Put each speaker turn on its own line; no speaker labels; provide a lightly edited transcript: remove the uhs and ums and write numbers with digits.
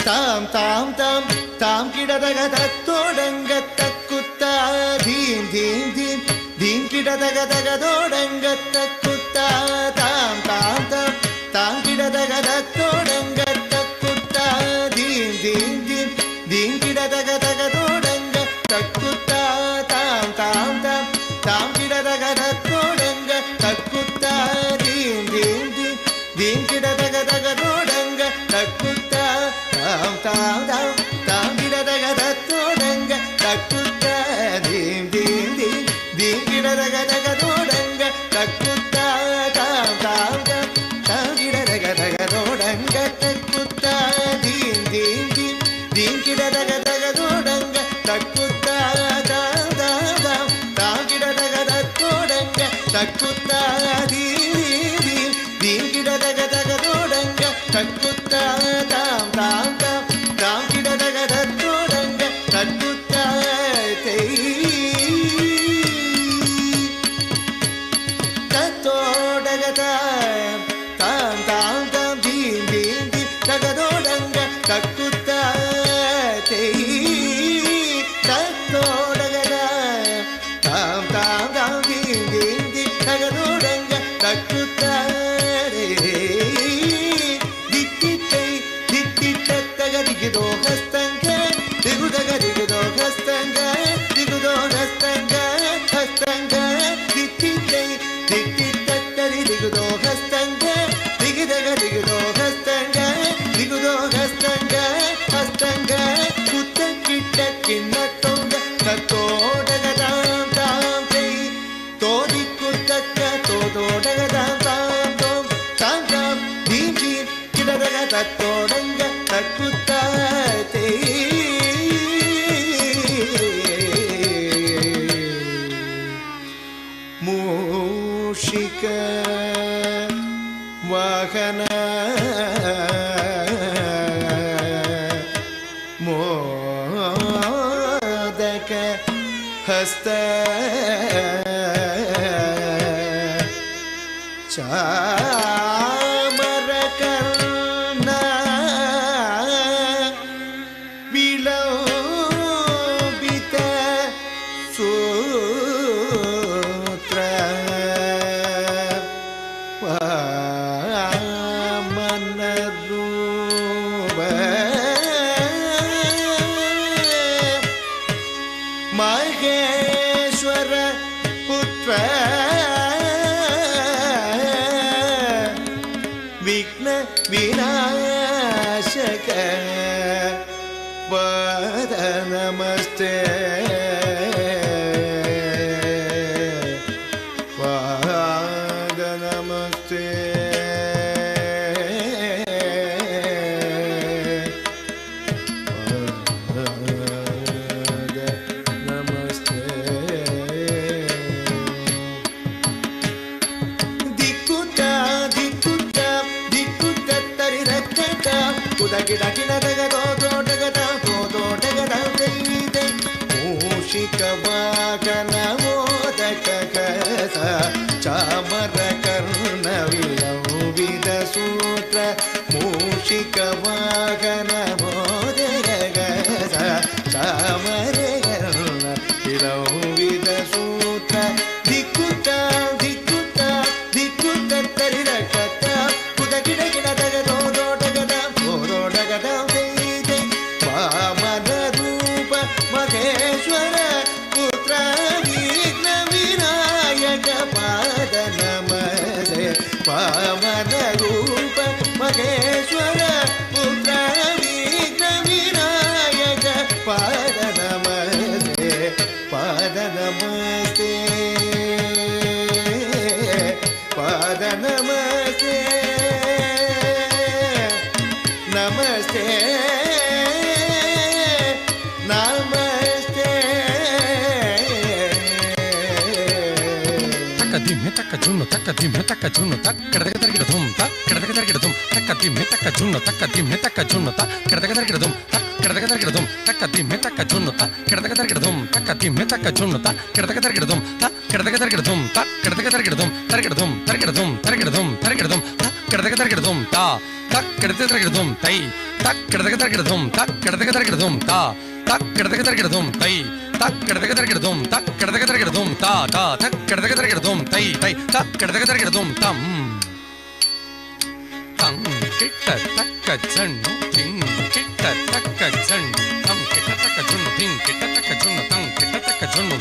தாம் தாம் தாம் தாம் கிடதக தத்தோடங்க தக்குத்தா தீம் தீம் தீம் தீம் கிடதக தகதோடங்க தக்குத்தா தாம் தாம் தாம் தாம் கிடதக தத்தோடங்க தக்குத்தா தீம் தீம் தீம் தீம் கிடதக தகதோடங்க தக்குத்தா தாம் தாம் தாம் தாம் கிடதக தத்தோடங்க தக்குத்தா தீம் தீம் தீம் தீம் கிடதக தகதோடங்க தக்குத்தா தாம் தாம் தாம் தாம் கிடதக தத்தோடங்க தக்குத்தா தீம் தீம் தீம் தீம் கிடதக தகதோடங்க தக்குத்தா தாம் தாம் தாம் தாம் கிடதக தகதோடங்க தக்குத்தா தீம் தீம் தீம் தீம் கிடதக தகதோடங்க தக்குத்தா தாம் தாம் தாம் தாம் கிடதக தத்தோடங்க தக்குத்தா தீம் தீம் தீம் கிடதக தகதோடங்க தக்குத்தா தாம் தாம் தாம் தாம் கிடதக தத்தோடங்க தக்குத்தா தத்தோடக தாம் தாம் தாம் தாம் தீம் தீம் தீம் தகதோடங்க தக்குத்தா தத்தோடக தாம் தாம் தாம் தீம் தீம் தீம் தகதோடங்க தக்குத்தா ದಿಗಿದೋ ಹಸ್ತಂಗ ದಿಗುದಗ ದಿಗುದೋ ಹಸ್ತಂಗ ದಿಗುದೋ ಹಸ್ತಂಗ ಹಸ್ತಂಗ ದಿತ್ತಿತ್ತೈ ದಿತ್ತಿತ್ತರಿ ದಿಗುದೋ ಹಸ್ತಂಗ ದಿಗಿದಗ ದಿಗುದೋ ಹಸ್ತಂಗ ದಿಗುದೋ ಹಸ್ತಂಗ ಹಸ್ತಂಗ ಕುತ್ತ ಕಿಟ್ಟ ಕಿನ್ನ ತೊಂಗ ಕತ್ತೋಡಗ ತಾಂ ತಾಂ ತೈ ತೋದಿ ಕುತ್ತಕ್ಕ ತೋದೋಡಗ ತಾಂ ತಾಂ ತೋಂ ತಾಂ ತಾಂ ದೀಂ ದೀಂ ಕಿಡದಗ ತತ್ತೋಡಂಗ ತಕ್ಕುತ್ತಾ ಮೂಷಿಕ ವಾಹನ ಮೋದಕ ಹಸ್ತ ಚಾಮರ ಕರ್ಣ ವಿಲೋಬಿತ ಸೂತ್ರ ವಾಮನ ರೂಪ ಮಹೇಶ್ವರ ಪುತ್ರ ವಿಘ್ನ ವಿನಾಶಕ ಪಾದ ನಮಸ್ತೆ ಪಾದ ನಮಸ್ತೆ ಪಾದ ನಮಸ್ತೆ ದಿಕ್ಕುತ್ತ ದಿಕ್ಕುತ್ತ ದಿಕ್ಕುತ್ತ ತರಿರಕ್ಕ ಉದಗಿಡ ಕಿಣದಗದೋ ತೋಟಗದ ತೋಟಗದ ದೈದೆ ಮೂಷಿಕ ವಾಹನ ಮೋದಕ ಕಸ ಚಾಮರ ಕರ್ಣ ವಿಲಂಬಿತ ಸೂತ್ರ ಮೂಷಿಕ ವಾಹನ ಮೋದಕ ಕಸ ಚಾಮರ ಕರ್ಣ ವಿಲಂಬಿತ ಸೂತ್ರ ದಿಕ್ಕುತ್ತ ದಿಕ್ಕುತ್ತ ದಿಕ್ಕುತ್ತ ತರಿರಕ್ಕ ಉದಗಿಡ ಕಿಣದಗದೋ ತೋಟಗದ ತೋಟಗದ ದೈದೆ ವಾಮನ ರೂಪ ಮಹೇಶ್ವರ ಪುತ್ರ ವಿಘ್ನ ವಿನಾಯಕ ಪಾದ ನಮಸ್ತೆ ವಾಮನ ರೂಪ ಮಹೇಶ್ವರ ಪುತ್ರ ವಿಘ್ನ ವಿನಾಯಕ ಪಾದ ನಮಸ್ತೆ ಪಾದ ನಮಸ್ತೆ ಪಾದ ನಮಸ್ತೆ ನಮಸ್ತೆ ನಮಸ್ತೆ
ತಕ್ಕ ದಿಮ್ಮೆ ತಕ್ಕ ಜುಣ್ಣು ತಕ್ಕ ದಿಮ್ಮೆ ತಕ್ಕ ಜುಣ್ಣು ತಕ್ಕ ಕೆಡದಗ ತರಗಿಡ ಧುಮ್ ತಕ್ಕ ಕೆಡದಗ ತರಗಿಡ ಧುಮ್ ತಕ್ಕ ದಿಮ್ಮೆ ತಕ್ಕ ಜುಣ್ಣು ತಕ್ಕ ದಿಮ್ಮೆ ತಕ್ಕ ಜುಣ್ಣು ತಕ್ಕ ಕೆಡದಗ ತರಗಿಡ ಧುಮ್ ತಕ್ಕ ಕೆಡದಗ ತರಗಿಡ ಧುಮ್ ತಕ್ಕ ದಿಮ್ಮೆ ತಕ್ಕ ಜುಣ್ಣು ತಕ್ಕ ಕೆಡದಗ ತರಗಿಡ ಧುಮ್ ತಕ್ಕ ದಿಮ್ಮೆ ತಕ್ಕ ಜುಣ್ಣು ತಕ್ಕ ಕೆಡದಗ ತರಗಿಡ ಧುಮ್ ತಕ್ಕ ಕೆಡದಗ ತರಗಿಡ ಧುಮ್ ತಕ್ಕ ಕೆಡದಗ ತರಗಿಡ ಧುಮ್ ತರಗಿಡ ಧುಮ್ ತರಗಿಡ ಧುಮ್ ತರಗಿಡ ಧುಮ್ ತರಗಿಡ ಧುಮ್ ತಕ್ಕ ಕೆಡದಗ ತರಗಿಡ ಧುಮ್ ತಾ ತಕ್ಕ ಕೆಡದಗ ತರಗಿಡ ಧುಮ್ ತೈ தக்கடதக தரகிடதும் தக்கடதக தரகிடதும் தா தக்கடதக தரகிடதும் தை தக்கடதக தரகிடதும் தக்கடதக தரகிடதும் தா தா தக்கடதக தரகிடதும் தை தை தக்கடதக தரகிடதும் தம் தம் கிட்ட தக்க ஜன்னு திங் கிட்ட தக்க ஜன்னு தம் கிட்ட தக்க ஜன்னு திங் கிட்ட தக்க ஜன்னு தம் கிட்ட தக்க ஜன்னு